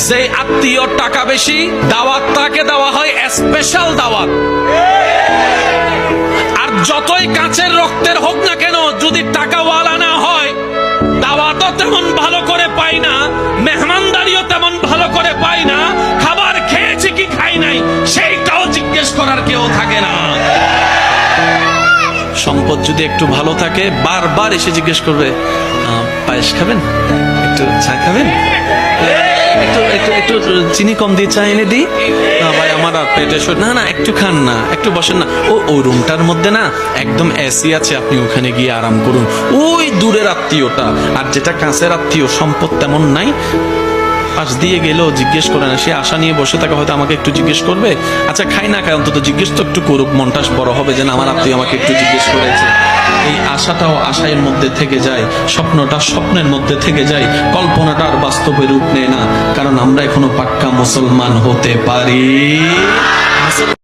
যে আত্মীয় টাকা বেশি, দাওয়াত তাকে দেওয়া হয় স্পেশাল দাওয়াত। আর যতই কাছের রক্তের হোক না কেন, যদি টাকাওয়ালা না হয়, দাওয়াতও তেমন ভালো করে পাই না, মেহমানদারিও তেমন ভালো করে পাই না, খাবার খেয়েছি কি খাই নাই সেইটাও জিজ্ঞেস করার কেউ থাকে না। সম্পদ যদি একটু ভালো থাকে, বারবার এসে জিজ্ঞেস করবে, পায়েস খাবেন, একটু চা খাবেন, একটু একটু একটু চিনি কম দিয়ে চা এনে দিই, না ভাই আমার আর পেটে না না একটু খান না, একটু বসেন না, ওই রুমটার মধ্যে না একদম এসি আছে, আপনি ওখানে গিয়ে আরাম করুন। ওই দূরের আত্মীয়টা। আর যেটা কাছের আত্মীয়, সম্পদ তেমন নাই, পাশ দিয়ে গেলেও জিজ্ঞেস করে না, সে আশা নিয়ে বসে থাকে হয়তো আমাকে একটু জিজ্ঞেস করবে। আচ্ছা খাই না খাই, অন্তত জিজ্ঞেস তো একটু করুক, মনটা বড় হবে যে না আমার আত্মীয় আমাকে একটু জিজ্ঞেস করেছে। এই আশাটাও আশায়ের মধ্যে থেকে যায়, স্বপ্নটা স্বপ্নের মধ্যে থেকে যায়, কল্পনাটা আর বাস্তবে রূপ নেয় না, কারণ আমরা এখনো পাক্কা মুসলমান হতে পারি।